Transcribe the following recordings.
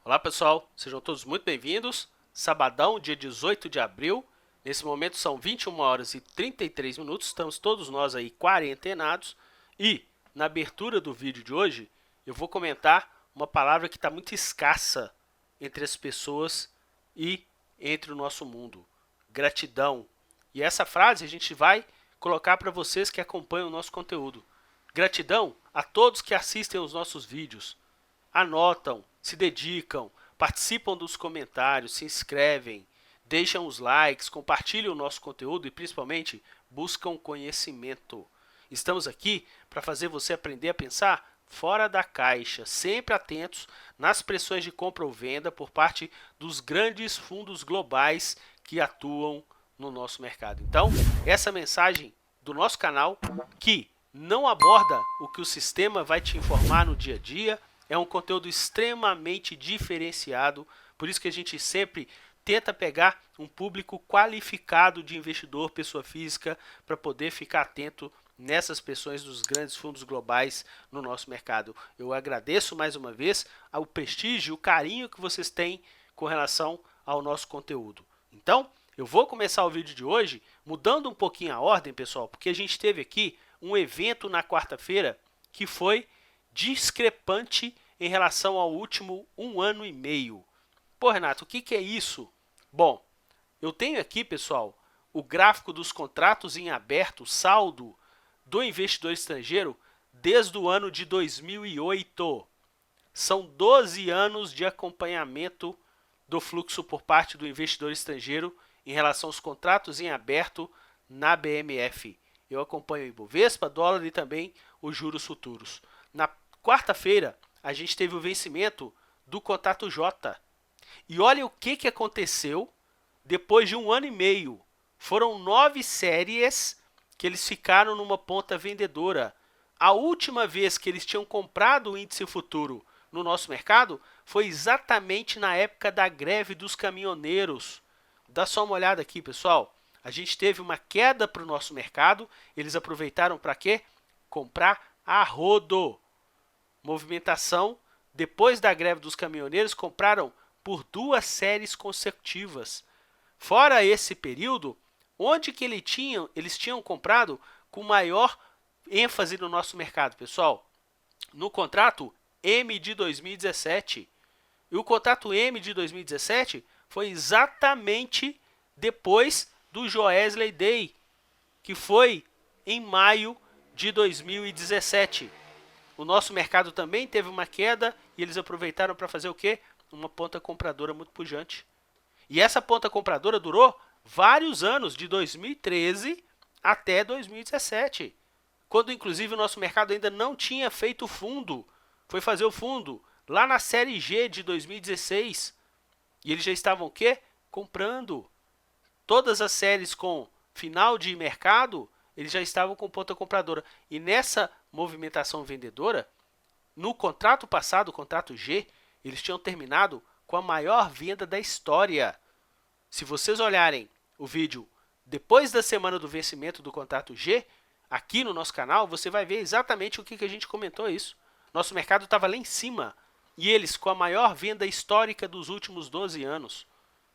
Olá pessoal, sejam todos muito bem-vindos. Sabadão, dia 18 de abril. Nesse momento são 21 horas e 33 minutos. Estamos todos nós aí quarentenados. E na abertura do vídeo de hoje, eu vou comentar uma palavra que está muito escassa entre as pessoas e entre o nosso mundo: gratidão. E essa frase a gente vai colocar para vocês que acompanham o nosso conteúdo. Gratidão a todos que assistem aos nossos vídeos, anotam, se dedicam, participam dos comentários, se inscrevem, deixam os likes, compartilham o nosso conteúdo e principalmente buscam conhecimento. Estamos aqui para fazer você aprender a pensar fora da caixa, sempre atentos nas pressões de compra ou venda por parte dos grandes fundos globais que atuam no nosso mercado. Então, essa mensagem do nosso canal, que não aborda o que o sistema vai te informar no dia a dia, é um conteúdo extremamente diferenciado, por isso que a gente sempre tenta pegar um público qualificado de investidor, pessoa física, para poder ficar atento nessas pressões dos grandes fundos globais no nosso mercado. Eu agradeço mais uma vez o prestígio, o carinho que vocês têm com relação ao nosso conteúdo. Então, eu vou começar o vídeo de hoje mudando um pouquinho a ordem, pessoal, porque a gente teve aqui um evento na quarta-feira que foi discrepante em relação ao último 1 ano e meio. Pô, Renato, o que é isso? Bom, eu tenho aqui, pessoal, o gráfico dos contratos em aberto, saldo do investidor estrangeiro desde o ano de 2008. São 12 anos de acompanhamento do fluxo por parte do investidor estrangeiro em relação aos contratos em aberto na BMF. Eu acompanho o Ibovespa, dólar e também os juros futuros. Na quarta-feira, a gente teve o vencimento do contrato J. E olha o que aconteceu depois de 1 ano e meio. Foram 9 séries que eles ficaram numa ponta vendedora. A última vez que eles tinham comprado o índice futuro no nosso mercado foi exatamente na época da greve dos caminhoneiros. Dá só uma olhada aqui, pessoal. A gente teve uma queda para o nosso mercado. Eles aproveitaram para quê? Comprar a rodo. Movimentação. Depois da greve dos caminhoneiros, compraram por 2 séries consecutivas. Fora esse período, onde que eles tinham comprado com maior ênfase no nosso mercado, pessoal? No contrato M de 2017. E o contrato M de 2017 foi exatamente depois do Joesley Day, que foi em maio de 2017. O nosso mercado também teve uma queda e eles aproveitaram para fazer o quê? Uma ponta compradora muito pujante. E essa ponta compradora durou vários anos, de 2013 até 2017, quando inclusive o nosso mercado ainda não tinha feito fundo. Foi fazer o fundo lá na série G de 2016 e eles já estavam o quê? Comprando. Todas as séries com final de mercado, eles já estavam com ponta compradora. E nessa movimentação vendedora, no contrato passado, o contrato G, eles tinham terminado com a maior venda da história. Se vocês olharem o vídeo depois da semana do vencimento do contrato G, aqui no nosso canal, você vai ver exatamente o que a gente comentou isso. Nosso mercado estava lá em cima e eles com a maior venda histórica dos últimos 12 anos.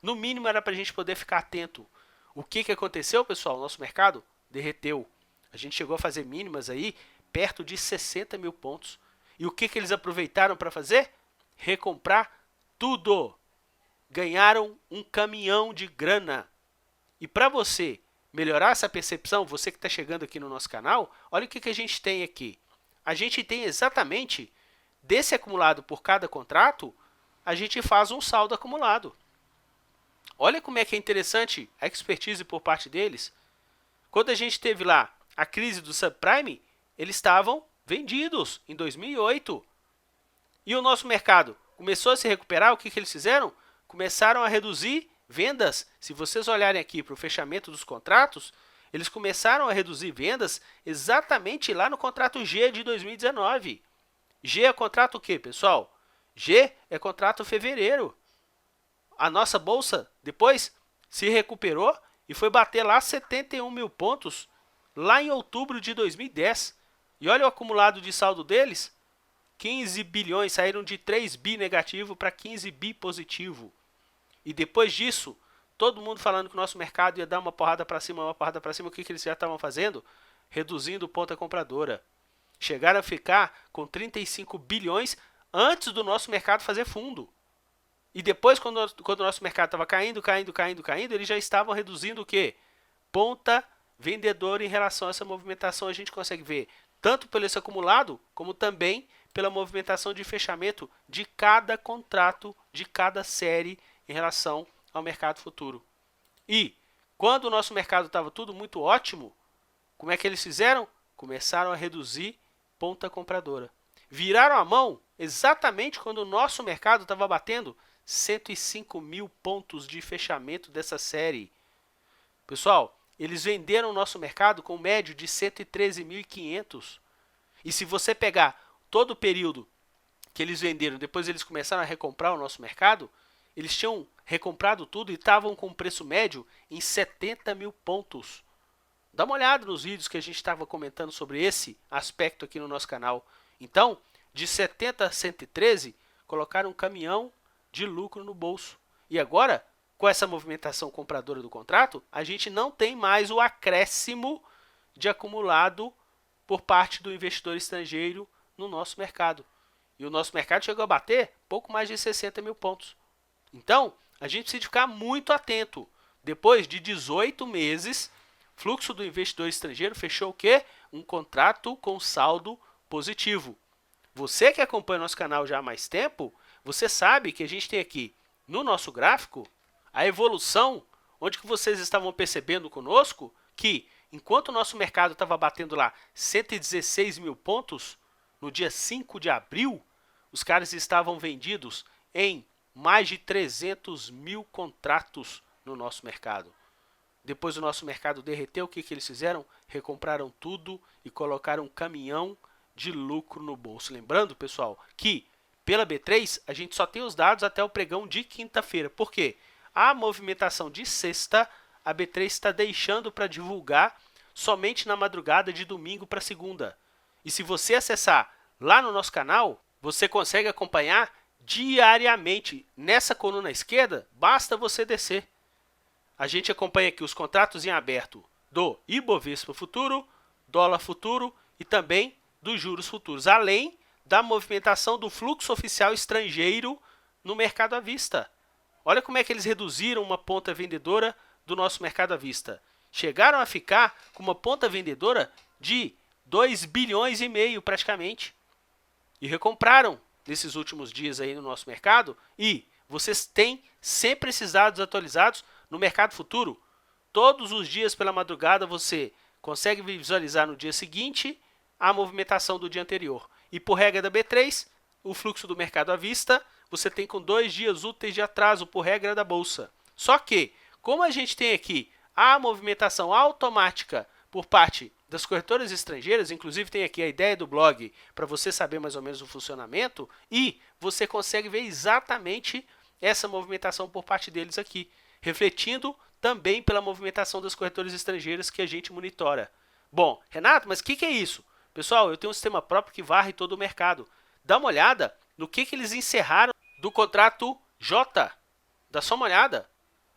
No mínimo era para a gente poder ficar atento. O que aconteceu, pessoal? O nosso mercado derreteu. A gente chegou a fazer mínimas aí perto de 60 mil pontos. E o que eles aproveitaram para fazer? Recomprar tudo. Ganharam um caminhão de grana. E para você melhorar essa percepção, você que está chegando aqui no nosso canal, olha o que a gente tem aqui. A gente tem exatamente desse acumulado por cada contrato, a gente faz um saldo acumulado. Olha como é que é interessante a expertise por parte deles. Quando a gente teve lá a crise do subprime, eles estavam vendidos em 2008. E o nosso mercado começou a se recuperar, o que eles fizeram? Começaram a reduzir vendas. Se vocês olharem aqui para o fechamento dos contratos, eles começaram a reduzir vendas exatamente lá no contrato G de 2019. G é contrato o quê, pessoal? G é contrato fevereiro. A nossa bolsa depois se recuperou e foi bater lá 71 mil pontos lá em outubro de 2010. E olha o acumulado de saldo deles, 15 bilhões, saíram de 3 bi negativo para 15 bi positivo. E depois disso, todo mundo falando que o nosso mercado ia dar uma porrada para cima, o que eles já estavam fazendo? Reduzindo ponta compradora. Chegaram a ficar com 35 bilhões antes do nosso mercado fazer fundo. E depois, quando o nosso mercado estava caindo, eles já estavam reduzindo o quê? Ponta vendedora em relação a essa movimentação. A gente consegue ver tanto pelo esse acumulado, como também pela movimentação de fechamento de cada contrato, de cada série em relação ao mercado futuro. E quando o nosso mercado estava tudo muito ótimo, como é que eles fizeram? Começaram a reduzir ponta compradora. Viraram a mão exatamente quando o nosso mercado estava batendo 105 mil pontos de fechamento dessa série. Pessoal, eles venderam o nosso mercado com médio de 113.500. E se você pegar todo o período que eles venderam, depois eles começaram a recomprar o nosso mercado, eles tinham recomprado tudo e estavam com preço médio em 70 mil pontos. Dá uma olhada nos vídeos que a gente estava comentando sobre esse aspecto aqui no nosso canal. Então, de 70 a 113, colocaram um caminhão de lucro no bolso. E agora, com essa movimentação compradora do contrato, a gente não tem mais o acréscimo de acumulado por parte do investidor estrangeiro no nosso mercado. E o nosso mercado chegou a bater pouco mais de 60 mil pontos. Então, a gente precisa ficar muito atento. Depois de 18 meses, fluxo do investidor estrangeiro fechou o quê? Um contrato com saldo positivo. Você que acompanha o nosso canal já há mais tempo, você sabe que a gente tem aqui no nosso gráfico a evolução, onde que vocês estavam percebendo conosco que enquanto o nosso mercado estava batendo lá 116 mil pontos, no dia 5 de abril, os caras estavam vendidos em mais de 300 mil contratos no nosso mercado. Depois o nosso mercado derreteu, o que eles fizeram? Recompraram tudo e colocaram um caminhão de lucro no bolso. Lembrando, pessoal, que pela B3 a gente só tem os dados até o pregão de quinta-feira. Por quê? A movimentação de sexta, a B3 está deixando para divulgar somente na madrugada de domingo para segunda. E se você acessar lá no nosso canal, você consegue acompanhar diariamente. Nessa coluna esquerda, basta você descer. A gente acompanha aqui os contratos em aberto do Ibovespa Futuro, dólar futuro e também dos juros futuros, além da movimentação do fluxo oficial estrangeiro no mercado à vista. Olha como é que eles reduziram uma ponta vendedora do nosso mercado à vista. Chegaram a ficar com uma ponta vendedora de 2 bilhões e meio praticamente. E recompraram nesses últimos dias aí no nosso mercado. E vocês têm sempre esses dados atualizados no mercado futuro. Todos os dias pela madrugada você consegue visualizar no dia seguinte a movimentação do dia anterior. E por regra da B3, o fluxo do mercado à vista, você tem com 2 dias úteis de atraso por regra da bolsa. Só que, como a gente tem aqui a movimentação automática por parte das corretoras estrangeiras, inclusive tem aqui a ideia do blog para você saber mais ou menos o funcionamento, e você consegue ver exatamente essa movimentação por parte deles aqui, refletindo também pela movimentação das corretoras estrangeiras que a gente monitora. Bom, Renato, mas o que é isso? Pessoal, eu tenho um sistema próprio que varre todo o mercado. Dá uma olhada no que eles encerraram do contrato J. Dá só uma olhada.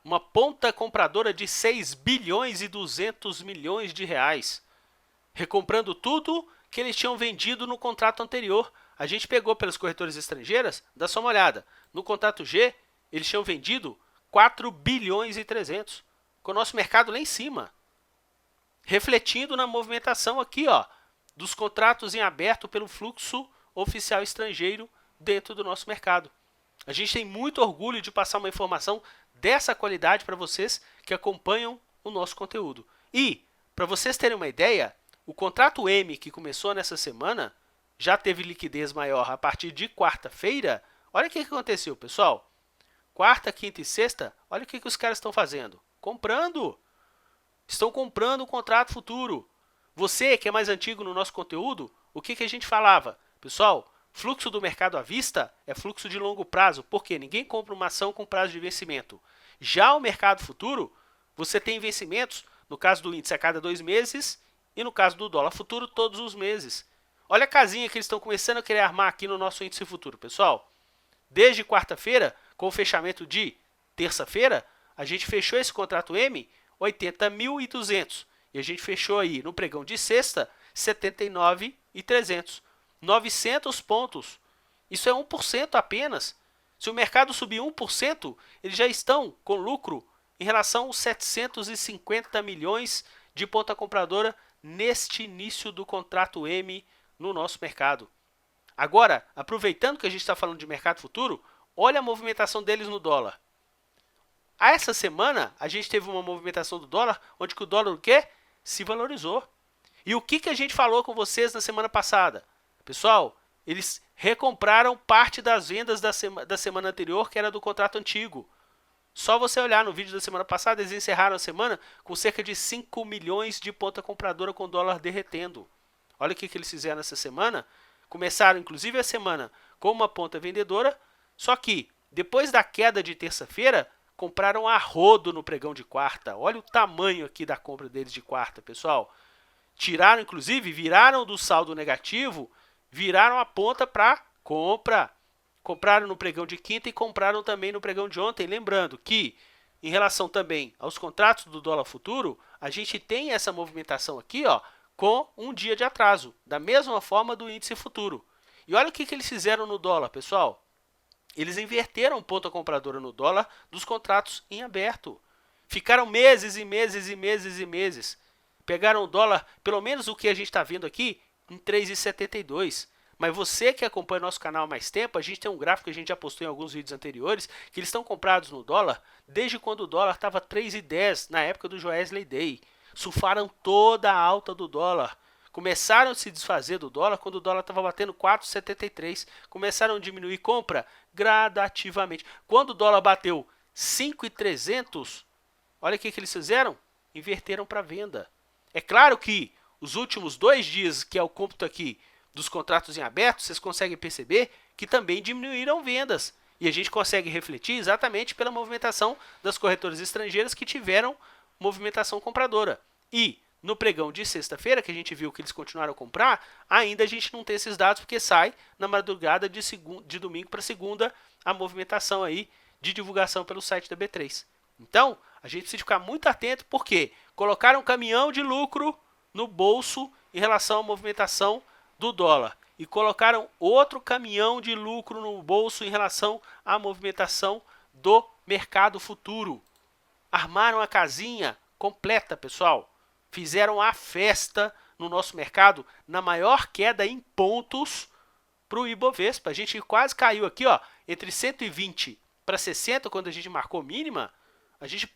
Uma ponta compradora de 6 bilhões e 200 milhões de reais. Recomprando tudo que eles tinham vendido no contrato anterior. A gente pegou pelas corretoras estrangeiras, dá só uma olhada. No contrato G, eles tinham vendido 4 bilhões e 300. Com o nosso mercado lá em cima. Refletindo na movimentação aqui, ó, dos contratos em aberto pelo fluxo oficial estrangeiro dentro do nosso mercado. A gente tem muito orgulho de passar uma informação dessa qualidade para vocês que acompanham o nosso conteúdo. E, para vocês terem uma ideia, o contrato M que começou nessa semana já teve liquidez maior a partir de quarta-feira. Olha o que aconteceu, pessoal. Quarta, quinta e sexta, olha o que os caras estão fazendo. Comprando. Estão comprando o contrato futuro. Você que é mais antigo no nosso conteúdo, o que a gente falava? Pessoal, fluxo do mercado à vista é fluxo de longo prazo, porque ninguém compra uma ação com prazo de vencimento. Já o mercado futuro, você tem vencimentos, no caso do índice a cada 2 meses e no caso do dólar futuro todos os meses. Olha a casinha que eles estão começando a querer armar aqui no nosso índice futuro, pessoal. Desde quarta-feira, com o fechamento de terça-feira, a gente fechou esse contrato M 80.200 e a gente fechou aí no pregão de sexta 79.300. 900 pontos. Isso é 1% apenas. Se o mercado subir 1%, eles já estão com lucro em relação aos 750 milhões de ponta compradora neste início do contrato M no nosso mercado. Agora, aproveitando que a gente está falando de mercado futuro, olha a movimentação deles no dólar. Essa semana, a gente teve uma movimentação do dólar, onde que o dólar o quê? Se valorizou. E o que a gente falou com vocês na semana passada? Pessoal, eles recompraram parte das vendas da semana anterior, que era do contrato antigo. Só você olhar no vídeo da semana passada, eles encerraram a semana com cerca de 5 milhões de ponta compradora com dólar derretendo. Olha o que eles fizeram essa semana. Começaram, inclusive, a semana com uma ponta vendedora, só que, depois da queda de terça-feira, compraram a rodo no pregão de quarta. Olha o tamanho aqui da compra deles de quarta, pessoal. Tiraram, inclusive, viraram do saldo negativo, viraram a ponta para compra. Compraram no pregão de quinta e compraram também no pregão de ontem. Lembrando que, em relação também aos contratos do dólar futuro, a gente tem essa movimentação aqui, ó, com um dia de atraso, da mesma forma do índice futuro. E olha o que eles fizeram no dólar, pessoal. Eles inverteram ponta compradora no dólar dos contratos em aberto. Ficaram meses e meses e meses e meses. Pegaram o dólar, pelo menos o que a gente está vendo aqui, em 3,72. Mas você que acompanha o nosso canal há mais tempo, a gente tem um gráfico que a gente já postou em alguns vídeos anteriores, que eles estão comprados no dólar desde quando o dólar estava 3,10, na época do Joesley Day. Surfaram toda a alta do dólar. Começaram a se desfazer do dólar quando o dólar estava batendo 4,73. Começaram a diminuir compra gradativamente. Quando o dólar bateu 5,300, olha o que eles fizeram? Inverteram para venda. É claro que os últimos 2 dias, que é o cômputo aqui dos contratos em aberto, vocês conseguem perceber que também diminuíram vendas. E a gente consegue refletir exatamente pela movimentação das corretoras estrangeiras que tiveram movimentação compradora. E no pregão de sexta-feira, que a gente viu que eles continuaram a comprar, ainda a gente não tem esses dados, porque sai na madrugada de domingo para segunda a movimentação aí de divulgação pelo site da B3. Então, a gente precisa ficar muito atento, porque colocaram um caminhão de lucro no bolso em relação à movimentação do dólar e colocaram outro caminhão de lucro no bolso em relação à movimentação do mercado futuro. Armaram a casinha completa, pessoal. Fizeram a festa no nosso mercado na maior queda em pontos para o Ibovespa. A gente quase caiu aqui, ó, entre 120 para 60, quando a gente marcou mínima. A gente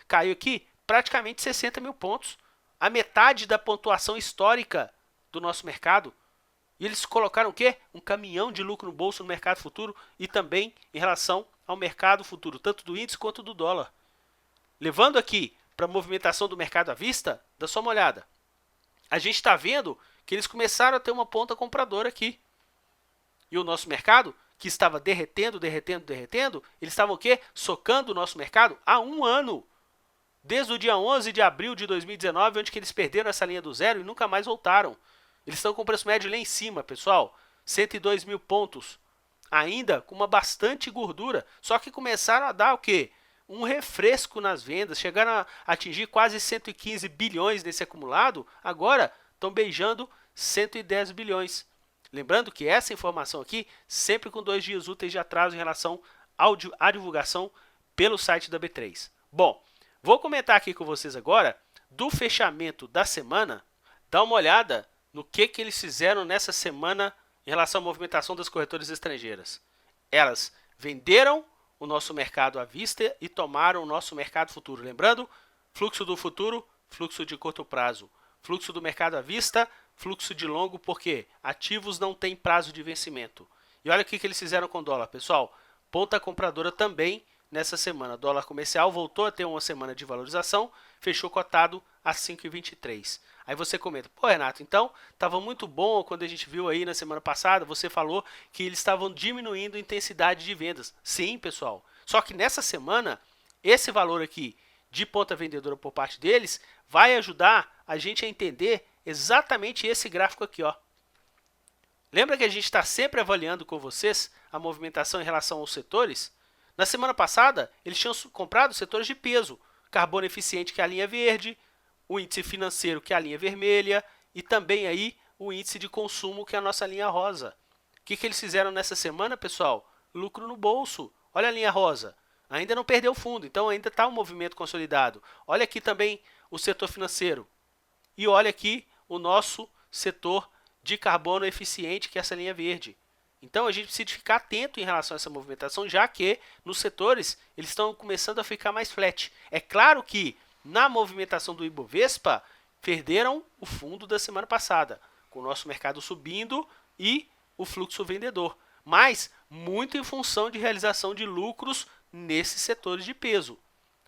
caiu aqui praticamente 60 mil pontos. A metade da pontuação histórica do nosso mercado. E eles colocaram o quê? Um caminhão de lucro no bolso no mercado futuro e também em relação ao mercado futuro, tanto do índice quanto do dólar. Levando aqui para a movimentação do mercado à vista, dá só uma olhada. A gente está vendo que eles começaram a ter uma ponta compradora aqui. E o nosso mercado, que estava derretendo, eles estavam o quê? Socando o nosso mercado há 1 ano. Desde o dia 11 de abril de 2019, onde que eles perderam essa linha do zero e nunca mais voltaram. Eles estão com o preço médio lá em cima, pessoal. 102 mil pontos. Ainda com uma bastante gordura. Só que começaram a dar o quê? Um refresco nas vendas. Chegaram a atingir quase 115 bilhões nesse acumulado. Agora estão beijando 110 bilhões. Lembrando que essa informação aqui, sempre com 2 dias úteis de atraso em relação à divulgação pelo site da B3. Bom, vou comentar aqui com vocês agora do fechamento da semana. Dá uma olhada no que eles fizeram nessa semana em relação à movimentação das corretoras estrangeiras. Elas venderam o nosso mercado à vista e tomaram o nosso mercado futuro. Lembrando, fluxo do futuro, fluxo de curto prazo. Fluxo do mercado à vista, fluxo de longo, porque ativos não têm prazo de vencimento. E olha o que eles fizeram com o dólar, pessoal. Ponta compradora também nessa semana. Dólar comercial voltou a ter uma semana de valorização, fechou cotado a 5,23. Aí você comenta, pô Renato, então estava muito bom quando a gente viu aí na semana passada, você falou que eles estavam diminuindo a intensidade de vendas. Sim, pessoal. Só que nessa semana, esse valor aqui de ponta vendedora por parte deles vai ajudar a gente a entender exatamente esse gráfico aqui, ó. Lembra que a gente está sempre avaliando com vocês a movimentação em relação aos setores? Na semana passada, eles tinham comprado setores de peso, carbono eficiente, que é a linha verde, o índice financeiro, que é a linha vermelha, e também aí o índice de consumo, que é a nossa linha rosa. O que eles fizeram nessa semana, pessoal? Lucro no bolso. Olha a linha rosa. Ainda não perdeu fundo, então ainda está um movimento consolidado. Olha aqui também o setor financeiro. E olha aqui o nosso setor de carbono eficiente, que é essa linha verde. Então, a gente precisa ficar atento em relação a essa movimentação, já que nos setores eles estão começando a ficar mais flat. É claro que na movimentação do Ibovespa, perderam o fundo da semana passada, com o nosso mercado subindo e o fluxo vendedor, mas muito em função de realização de lucros nesses setores de peso.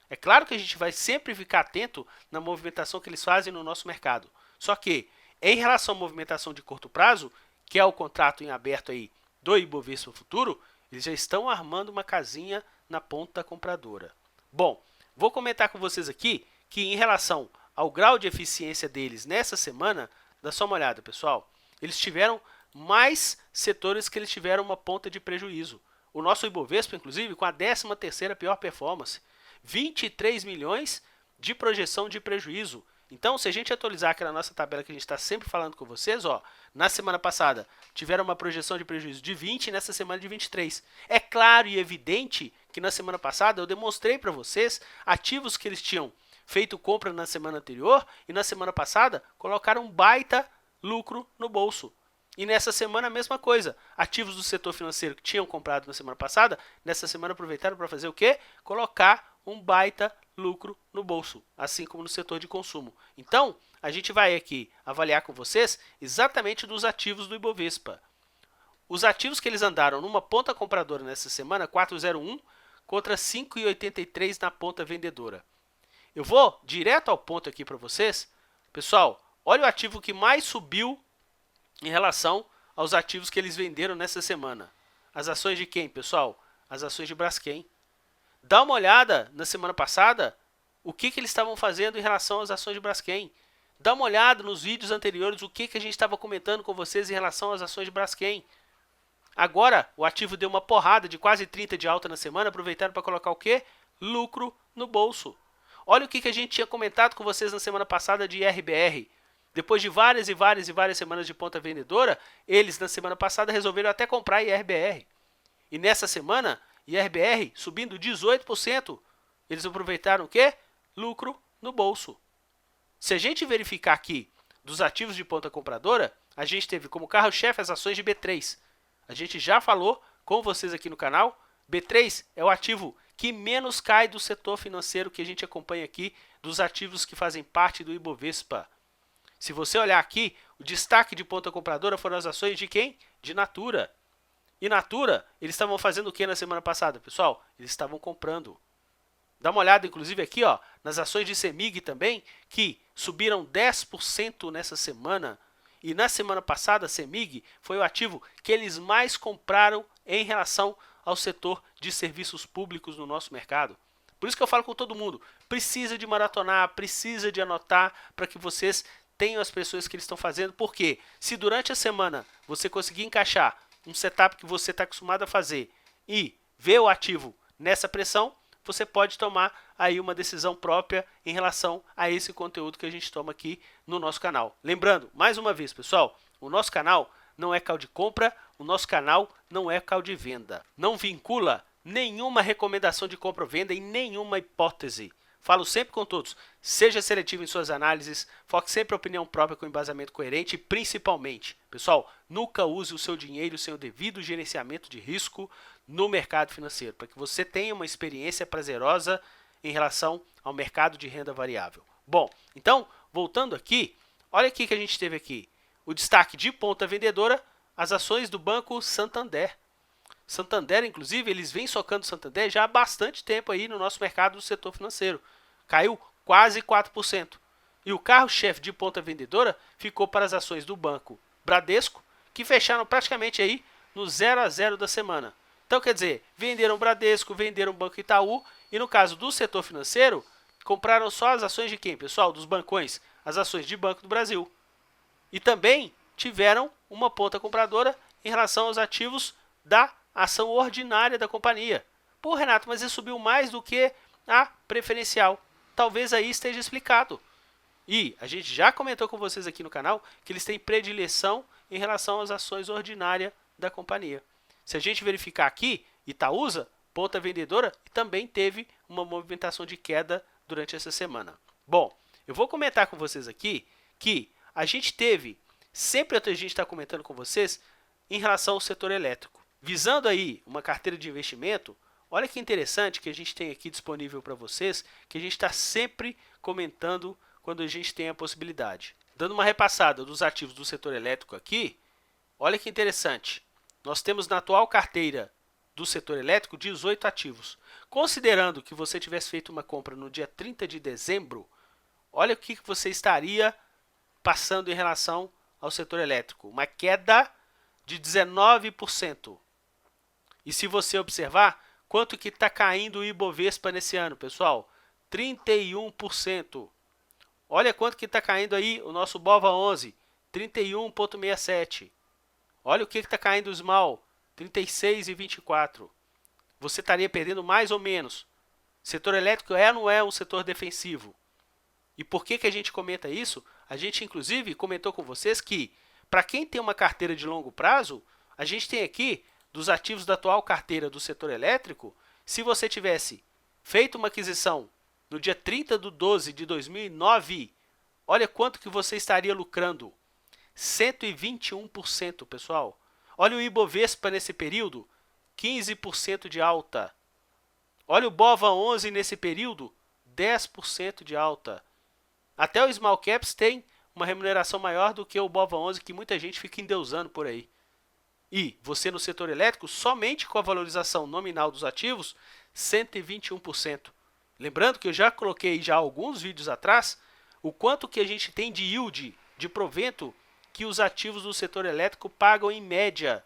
É claro que a gente vai sempre ficar atento na movimentação que eles fazem no nosso mercado. Só que, em relação à movimentação de curto prazo, que é o contrato em aberto aí do Ibovespa Futuro, eles já estão armando uma casinha na ponta compradora. Bom, vou comentar com vocês aqui que em relação ao grau de eficiência deles nessa semana, dá só uma olhada, pessoal, eles tiveram mais setores que eles tiveram uma ponta de prejuízo. O nosso Ibovespa, inclusive, com a 13ª pior performance, 23 milhões de projeção de prejuízo. Então, se a gente atualizar aquela nossa tabela que a gente está sempre falando com vocês, ó, na semana passada tiveram uma projeção de prejuízo de 20 e nessa semana de 23. É claro e evidente que na semana passada eu demonstrei para vocês ativos que eles tinham feito compra na semana anterior e na semana passada colocaram um baita lucro no bolso. E nessa semana a mesma coisa. Ativos do setor financeiro que tinham comprado na semana passada, nessa semana aproveitaram para fazer o quê? Colocar um baita lucro no bolso, assim como no setor de consumo. Então, a gente vai aqui avaliar com vocês exatamente dos ativos do Ibovespa. Os ativos que eles andaram numa ponta compradora nessa semana, 4,01 contra 5,83 na ponta vendedora. Eu vou direto ao ponto aqui para vocês. Pessoal, olha o ativo que mais subiu em relação aos ativos que eles venderam nessa semana. As ações de quem, pessoal? As ações de Braskem. Dá uma olhada na semana passada o que eles estavam fazendo em relação às ações de Braskem. Dá uma olhada nos vídeos anteriores o que a gente estava comentando com vocês em relação às ações de Braskem. Agora, o ativo deu uma porrada de quase 30 de alta na semana, aproveitaram para colocar o quê? Lucro no bolso. Olha o que a gente tinha comentado com vocês na semana passada de IRBR. Depois de várias semanas de ponta vendedora, eles na semana passada resolveram até comprar IRBR. E nessa semana, IRBR subindo 18%. Eles aproveitaram o quê? Lucro no bolso. Se a gente verificar aqui dos ativos de ponta compradora, a gente teve como carro-chefe as ações de B3. A gente já falou com vocês aqui no canal, B3 é o ativo que menos cai do setor financeiro que a gente acompanha aqui, dos ativos que fazem parte do Ibovespa. Se você olhar aqui, o destaque de ponta compradora foram as ações de quem? De Natura. E Natura, eles estavam fazendo o que na semana passada, pessoal? Eles estavam comprando. Dá uma olhada, inclusive, aqui ó, nas ações de CEMIG também, que subiram 10% nessa semana. E na semana passada, a CEMIG foi o ativo que eles mais compraram em relação ao setor de serviços públicos no nosso mercado. Por isso que eu falo com todo mundo, precisa de maratonar, precisa de anotar para que vocês tenham as pessoas que eles estão fazendo. Porque se durante a semana você conseguir encaixar um setup que você está acostumado a fazer e ver o ativo nessa pressão, você pode tomar aí uma decisão própria em relação a esse conteúdo que a gente toma aqui no nosso canal. Lembrando, mais uma vez, pessoal, o nosso canal não é call de compra, o nosso canal não é call de venda. Não vincula nenhuma recomendação de compra ou venda em nenhuma hipótese. Falo sempre com todos, seja seletivo em suas análises, foque sempre a opinião própria com embasamento coerente e principalmente, pessoal, nunca use o seu dinheiro sem o devido gerenciamento de risco no mercado financeiro, para que você tenha uma experiência prazerosa em relação ao mercado de renda variável. Bom, então, voltando aqui, olha aqui que a gente teve aqui, o destaque de ponta vendedora, as ações do Banco Santander. Santander, inclusive, eles vêm socando Santander já há bastante tempo aí no nosso mercado do setor financeiro. Caiu quase 4%. E o carro-chefe de ponta vendedora ficou para as ações do Banco Bradesco, que fecharam praticamente aí no 0 a 0 da semana. Então, quer dizer, venderam Bradesco, venderam Banco Itaú e no caso do setor financeiro, compraram só as ações de quem, pessoal? Dos bancões, as ações de Banco do Brasil. E também tiveram uma ponta compradora em relação aos ativos da ação ordinária da companhia. Pô, Renato, mas ele subiu mais do que a preferencial. Talvez aí esteja explicado. E a gente já comentou com vocês aqui no canal que eles têm predileção em relação às ações ordinárias da companhia. Se a gente verificar aqui, Itaúsa, ponta vendedora, também teve uma movimentação de queda durante essa semana. Bom, eu vou comentar com vocês aqui que a gente teve, sempre a gente está comentando com vocês, em relação ao setor elétrico. Visando aí uma carteira de investimento, olha que interessante que a gente tem aqui disponível para vocês, que a gente está sempre comentando quando a gente tem a possibilidade. Dando uma repassada dos ativos do setor elétrico aqui, olha que interessante. Nós temos na atual carteira do setor elétrico 18 ativos. Considerando que você tivesse feito uma compra no dia 30 de dezembro, olha o que você estaria passando em relação ao setor elétrico. Uma queda de 19%. E se você observar, quanto que está caindo o Ibovespa nesse ano, pessoal? 31%. Olha quanto que está caindo aí o nosso BOVA11, 31,67. Olha o que está caindo o SMAL, 36,24. Você estaria perdendo mais ou menos. Setor elétrico é ou não é um setor defensivo? E por que a gente comenta isso? A gente, inclusive, comentou com vocês que, para quem tem uma carteira de longo prazo, a gente tem aqui, dos ativos da atual carteira do setor elétrico, se você tivesse feito uma aquisição no dia 30 de 12 de 2009, olha quanto que você estaria lucrando. 121%, pessoal. Olha o Ibovespa nesse período, 15% de alta. Olha o BOVA11 nesse período, 10% de alta. Até o Small Caps tem uma remuneração maior do que o BOVA11, que muita gente fica endeusando por aí. E você no setor elétrico, somente com a valorização nominal dos ativos, 121%. Lembrando que eu já coloquei já alguns vídeos atrás, o quanto que a gente tem de yield, de provento, que os ativos do setor elétrico pagam em média.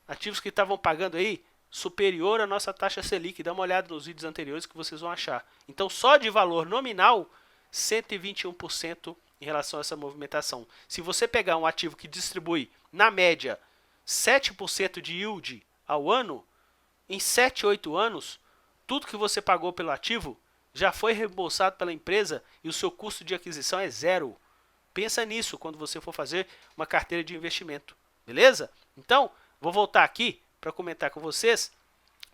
Ativos que estavam pagando aí superior à nossa taxa Selic. Dá uma olhada nos vídeos anteriores que vocês vão achar. Então, só de valor nominal, 121% em relação a essa movimentação. Se você pegar um ativo que distribui, na média, 7% de yield ao ano, em 7, 8 anos, tudo que você pagou pelo ativo já foi reembolsado pela empresa e o seu custo de aquisição é zero. Pensa nisso quando você for fazer uma carteira de investimento, beleza? Então, vou voltar aqui para comentar com vocês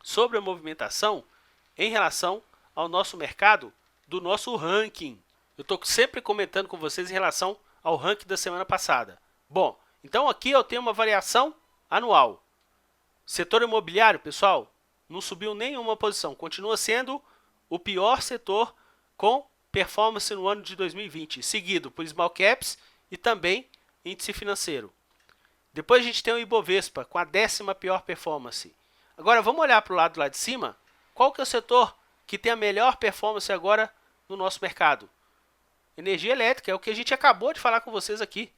sobre a movimentação em relação ao nosso mercado, do nosso ranking. Eu estou sempre comentando com vocês em relação ao ranking da semana passada. Bom, então aqui eu tenho uma variação anual. Setor imobiliário, pessoal, não subiu nenhuma posição. Continua sendo o pior setor com performance no ano de 2020, seguido por Small Caps e também índice financeiro. Depois a gente tem o Ibovespa com a 10ª pior performance. Agora vamos olhar para o lado lá de cima. Qual que é o setor que tem a melhor performance agora no nosso mercado? Energia elétrica, é o que a gente acabou de falar com vocês aqui.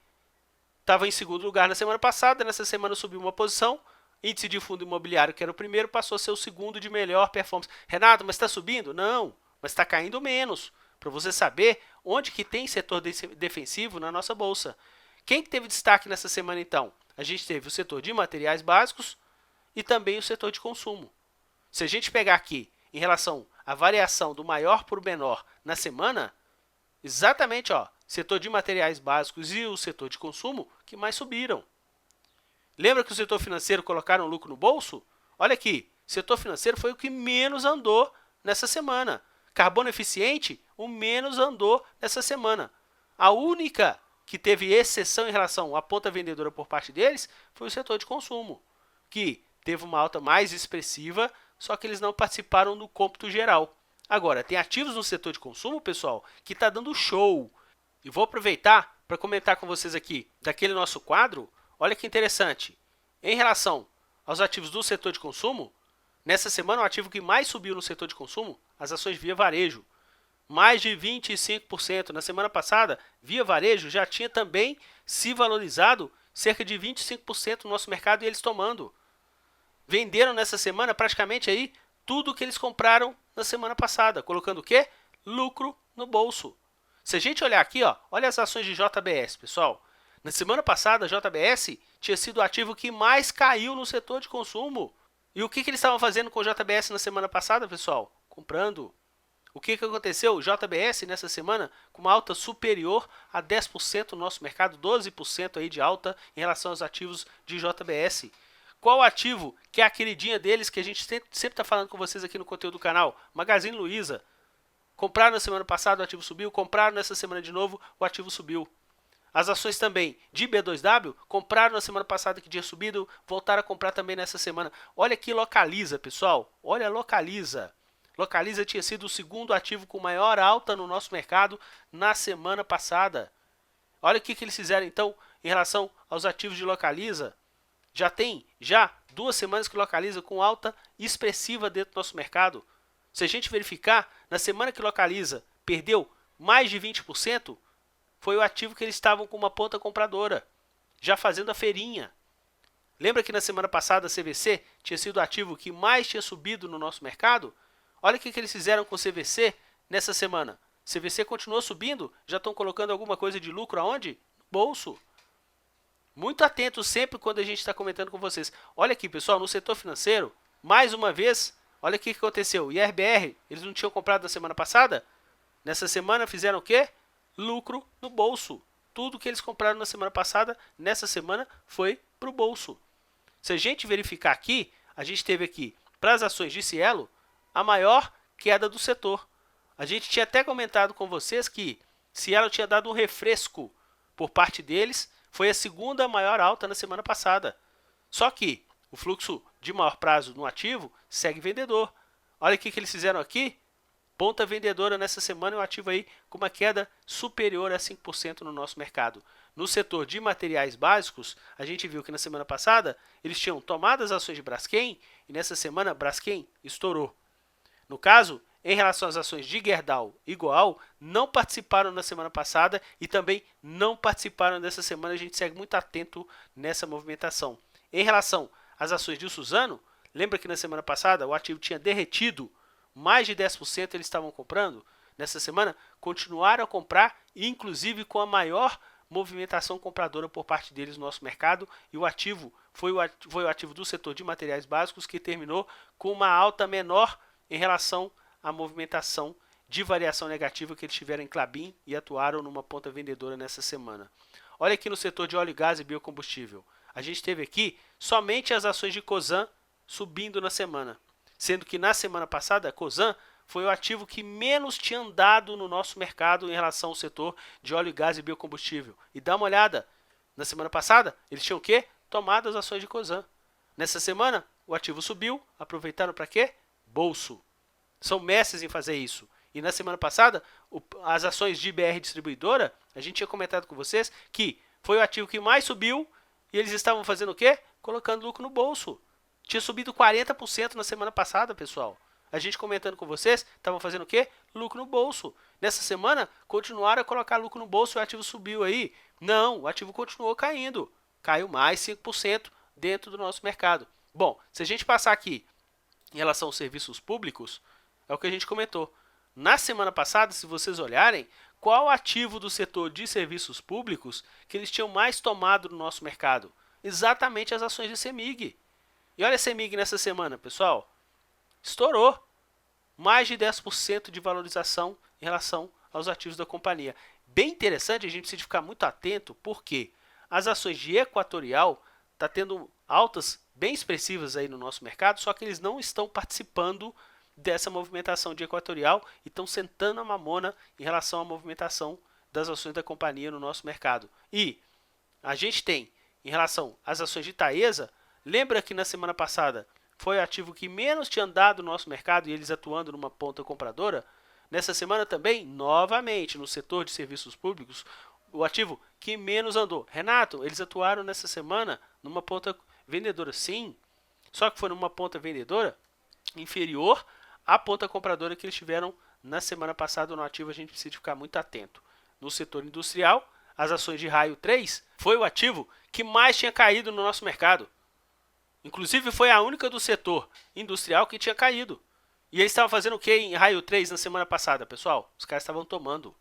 Estava em segundo lugar na semana passada, nessa semana subiu uma posição. Índice de fundo imobiliário, que era o primeiro, passou a ser o segundo de melhor performance. Renato, mas está subindo? Não, mas está caindo menos. Para você saber onde que tem setor defensivo na nossa bolsa. Quem que teve destaque nessa semana, então? A gente teve o setor de materiais básicos e também o setor de consumo. Se a gente pegar aqui, em relação à variação do maior para o menor na semana, exatamente, ó, setor de materiais básicos e o setor de consumo que mais subiram. Lembra que o setor financeiro colocaram lucro no bolso? Olha aqui, o setor financeiro foi o que menos andou nessa semana. Carbono eficiente, o menos andou nessa semana. A única que teve exceção em relação à ponta vendedora por parte deles foi o setor de consumo, que teve uma alta mais expressiva, só que eles não participaram do cômputo geral. Agora, tem ativos no setor de consumo, pessoal, que está dando show. E vou aproveitar para comentar com vocês aqui, daquele nosso quadro. Olha que interessante, em relação aos ativos do setor de consumo, nessa semana o ativo que mais subiu no setor de consumo, as ações Via Varejo, mais de 25%. Na semana passada, Via Varejo já tinha também se valorizado cerca de 25% no nosso mercado e eles tomando. Venderam nessa semana praticamente aí tudo que eles compraram na semana passada, colocando o quê? Lucro no bolso. Se a gente olhar aqui, ó, olha as ações de JBS, pessoal. Na semana passada, a JBS tinha sido o ativo que mais caiu no setor de consumo. E o que eles estavam fazendo com o JBS na semana passada, pessoal? Comprando. O que aconteceu? O JBS nessa semana com uma alta superior a 10% no nosso mercado, 12% aí de alta em relação aos ativos de JBS. Qual ativo que é a queridinha deles que a gente sempre está falando com vocês aqui no conteúdo do canal? Magazine Luiza. Compraram na semana passada, o ativo subiu. Compraram nessa semana de novo, o ativo subiu. As ações também de B2W, compraram na semana passada que tinha subido, voltaram a comprar também nessa semana. Olha aqui Localiza, pessoal. Olha Localiza. Localiza tinha sido o segundo ativo com maior alta no nosso mercado na semana passada. Olha o que eles fizeram então em relação aos ativos de Localiza. Já tem 2 semanas que Localiza com alta expressiva dentro do nosso mercado. Se a gente verificar, na semana que Localiza perdeu mais de 20%, foi o ativo que eles estavam com uma ponta compradora, já fazendo a feirinha. Lembra que na semana passada a CVC tinha sido o ativo que mais tinha subido no nosso mercado? Olha o que eles fizeram com o CVC nessa semana. CVC continuou subindo, já estão colocando alguma coisa de lucro aonde? No bolso. Muito atento sempre quando a gente está comentando com vocês. Olha aqui, pessoal, no setor financeiro, mais uma vez, olha o que aconteceu. IRBR, eles não tinham comprado na semana passada? Nessa semana fizeram o quê? Lucro no bolso. Tudo que eles compraram na semana passada, nessa semana, foi para o bolso. Se a gente verificar aqui, a gente teve aqui, para as ações de Cielo, a maior queda do setor. A gente tinha até comentado com vocês que Cielo tinha dado um refresco por parte deles, foi a segunda maior alta na semana passada. Só que o fluxo de maior prazo no ativo segue vendedor. Olha o que eles fizeram aqui. Ponta vendedora nessa semana, um ativo aí com uma queda superior a 5% no nosso mercado. No setor de materiais básicos, a gente viu que na semana passada eles tinham tomado as ações de Braskem e nessa semana Braskem estourou. No caso, em relação às ações de Gerdau e Goal, não participaram na semana passada e também não participaram nessa semana. A gente segue muito atento nessa movimentação. Em relação às ações de Suzano, lembra que na semana passada o ativo tinha derretido, mais de 10% eles estavam comprando. Nessa semana, continuaram a comprar, inclusive com a maior movimentação compradora por parte deles no nosso mercado. E o ativo foi o ativo do setor de materiais básicos que terminou com uma alta menor em relação à movimentação de variação negativa que eles tiveram em Klabin e atuaram numa ponta vendedora nessa semana. Olha aqui no setor de óleo, gás e biocombustível. A gente teve aqui somente as ações de Cosan subindo na semana. Sendo que na semana passada, a Cosan foi o ativo que menos tinha andado no nosso mercado em relação ao setor de óleo, gás e biocombustível. E dá uma olhada, na semana passada, eles tinham o quê? Tomado as ações de Cosan. Nessa semana, o ativo subiu, aproveitaram para quê? Bolso. São mestres em fazer isso. E na semana passada, as ações de BR Distribuidora, a gente tinha comentado com vocês que foi o ativo que mais subiu e eles estavam fazendo o quê? Colocando lucro no bolso. Tinha subido 40% na semana passada, pessoal. A gente comentando com vocês, estavam fazendo o quê? Lucro no bolso. Nessa semana, continuaram a colocar lucro no bolso e o ativo subiu aí. Não, o ativo continuou caindo. Caiu mais 5% dentro do nosso mercado. Bom, se a gente passar aqui em relação aos serviços públicos, é o que a gente comentou. Na semana passada, se vocês olharem, qual ativo do setor de serviços públicos que eles tinham mais tomado no nosso mercado? Exatamente as ações de CEMIG. E olha a CEMIG nessa semana, pessoal. Estourou. Mais de 10% de valorização em relação aos ativos da companhia. Bem interessante, a gente precisa ficar muito atento, porque as ações de Equatorial estão tendo altas bem expressivas aí no nosso mercado, só que eles não estão participando dessa movimentação de Equatorial e estão sentando a mamona em relação à movimentação das ações da companhia no nosso mercado. E a gente tem, em relação às ações de Taesa, lembra que na semana passada foi o ativo que menos tinha andado no nosso mercado e eles atuando numa ponta compradora? Nessa semana também, novamente, no setor de serviços públicos, o ativo que menos andou. Renato, eles atuaram nessa semana numa ponta vendedora, sim, só que foi numa ponta vendedora inferior à ponta compradora que eles tiveram na semana passada no ativo. A gente precisa ficar muito atento. No setor industrial, as ações de Raio 3 foi o ativo que mais tinha caído no nosso mercado. Inclusive foi a única do setor industrial que tinha caído. E eles estavam fazendo o que em Raio 3 na semana passada, pessoal? Os caras estavam tomando.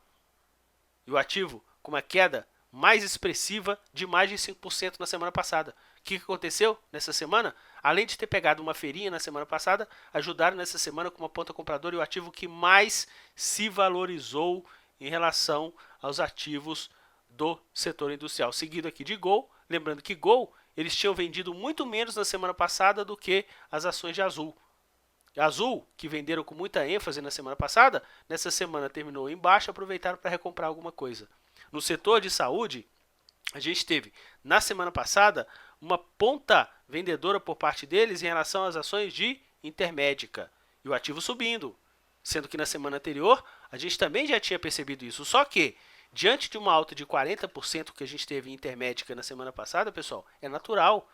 E o ativo com uma queda mais expressiva de mais de 5% na semana passada. O que aconteceu nessa semana? Além de ter pegado uma feirinha na semana passada, ajudaram nessa semana com uma ponta compradora e o ativo que mais se valorizou em relação aos ativos do setor industrial. Seguido aqui de Gol, lembrando que Gol, eles tinham vendido muito menos na semana passada do que as ações de Azul. Azul, que venderam com muita ênfase na semana passada, nessa semana terminou em baixa, aproveitaram para recomprar alguma coisa. No setor de saúde, a gente teve, na semana passada, uma ponta vendedora por parte deles em relação às ações de Intermédica. E o ativo subindo. Sendo que na semana anterior, a gente também já tinha percebido isso. Só que, diante de uma alta de 40% que a gente teve em Intermédica na semana passada, pessoal, é natural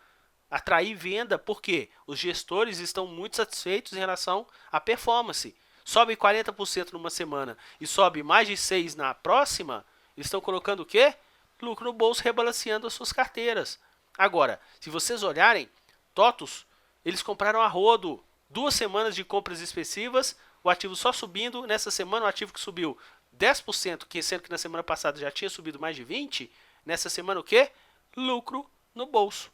atrair venda, porque os gestores estão muito satisfeitos em relação à performance. Sobe 40% numa semana e sobe mais de 6% na próxima, eles estão colocando o quê? Lucro no bolso, rebalanceando as suas carteiras. Agora, se vocês olharem, TOTUS, eles compraram a rodo. 2 semanas de compras expressivas, o ativo só subindo. Nessa semana, o ativo que subiu 10%, que sendo que na semana passada já tinha subido mais de 20%, nessa semana o quê? Lucro no bolso.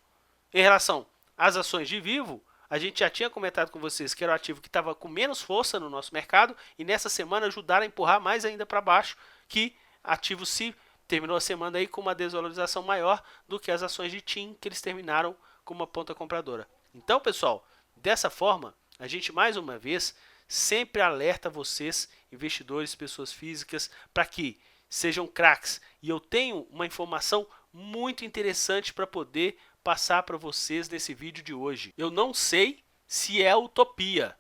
Em relação às ações de Vivo, a gente já tinha comentado com vocês que era um ativo que estava com menos força no nosso mercado e nessa semana ajudaram a empurrar mais ainda para baixo, que ativo se terminou a semana aí com uma desvalorização maior do que as ações de TIM, que eles terminaram com uma ponta compradora. Então, pessoal, dessa forma, a gente mais uma vez sempre alerta vocês, investidores, pessoas físicas, para que sejam craques. E eu tenho uma informação muito interessante para poder passar para vocês nesse vídeo de hoje. Eu não sei se é utopia,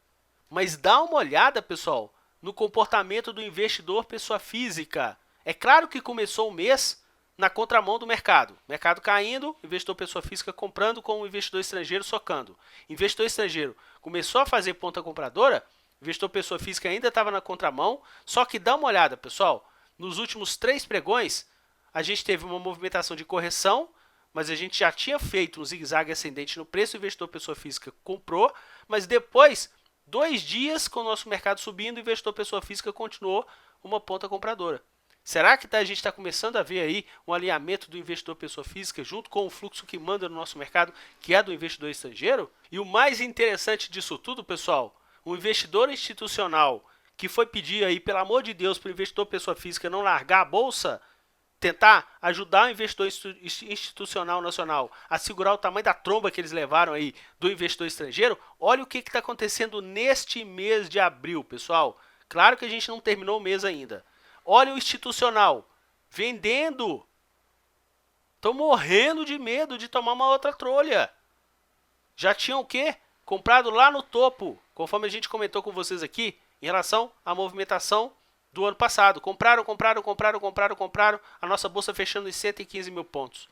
mas dá uma olhada, pessoal, no comportamento do investidor pessoa física. É claro que começou o mês na contramão do mercado. Mercado caindo, investidor pessoa física comprando com o investidor estrangeiro socando. Investidor estrangeiro começou a fazer ponta compradora, investidor pessoa física ainda estava na contramão, só que dá uma olhada, pessoal, nos últimos 3 pregões, a gente teve uma movimentação de correção, mas a gente já tinha feito um zigue-zague ascendente no preço, o investidor pessoa física comprou, mas depois, 2 dias com o nosso mercado subindo, o investidor pessoa física continuou uma ponta compradora. Será que a gente está começando a ver aí um alinhamento do investidor pessoa física junto com o fluxo que manda no nosso mercado, que é do investidor estrangeiro? E o mais interessante disso tudo, pessoal, o investidor institucional que foi pedir aí, pelo amor de Deus, para o investidor pessoa física não largar a bolsa, tentar ajudar o investidor institucional nacional a segurar o tamanho da tromba que eles levaram aí do investidor estrangeiro, olha o que está acontecendo neste mês de abril, pessoal. Claro que a gente não terminou o mês ainda. Olha o institucional vendendo. Estão morrendo de medo de tomar uma outra trolha. Já tinham o quê? Comprado lá no topo, conforme a gente comentou com vocês aqui, em relação à movimentação do ano passado. Compraram, a nossa bolsa fechando em 115 mil pontos.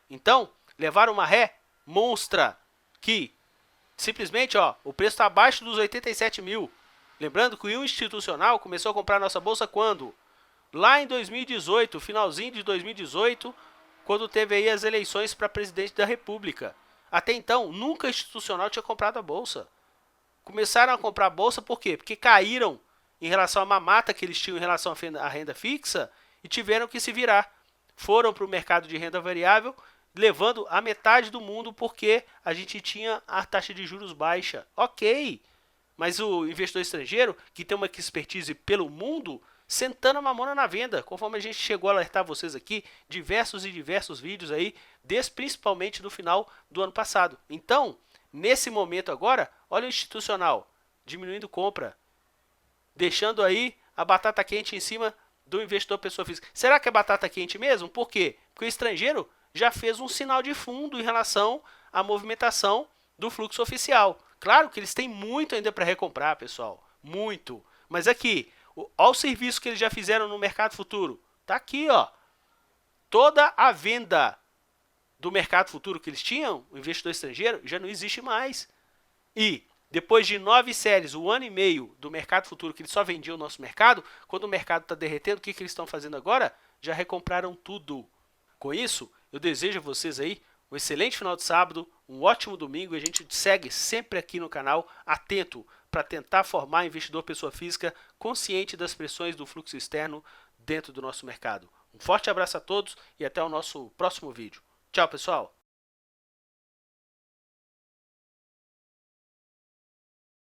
Então, levaram uma ré monstra que simplesmente o preço está abaixo dos 87 mil. Lembrando que o institucional começou a comprar a nossa bolsa quando? Lá em 2018, finalzinho de 2018, quando teve aí as eleições para presidente da República. Até então, nunca institucional tinha comprado a bolsa. Começaram a comprar a bolsa por quê? Porque caíram em relação à mamata que eles tinham em relação à renda fixa e tiveram que se virar. Foram para o mercado de renda variável, levando a metade do mundo porque a gente tinha a taxa de juros baixa. Ok, mas o investidor estrangeiro, que tem uma expertise pelo mundo, sentando a mamona na venda, conforme a gente chegou a alertar vocês aqui, diversos vídeos aí, principalmente no final do ano passado. Então, nesse momento agora, olha o institucional, diminuindo compra, deixando aí a batata quente em cima do investidor pessoa física. Será que é batata quente mesmo? Por quê? Porque o estrangeiro já fez um sinal de fundo em relação à movimentação do fluxo oficial. Claro que eles têm muito ainda para recomprar, pessoal, muito. Mas aqui, olha o serviço que eles já fizeram no mercado futuro. Tá aqui, toda a venda do mercado futuro que eles tinham, o investidor estrangeiro, já não existe mais. E depois de 9 séries, 1 ano e meio do mercado futuro, que eles só vendiam o nosso mercado, quando o mercado está derretendo, o que eles estão fazendo agora? Já recompraram tudo. Com isso, eu desejo a vocês aí um excelente final de sábado, um ótimo domingo, e a gente segue sempre aqui no canal, atento para tentar formar investidor pessoa física consciente das pressões do fluxo externo dentro do nosso mercado. Um forte abraço a todos e até o nosso próximo vídeo. Tchau, pessoal!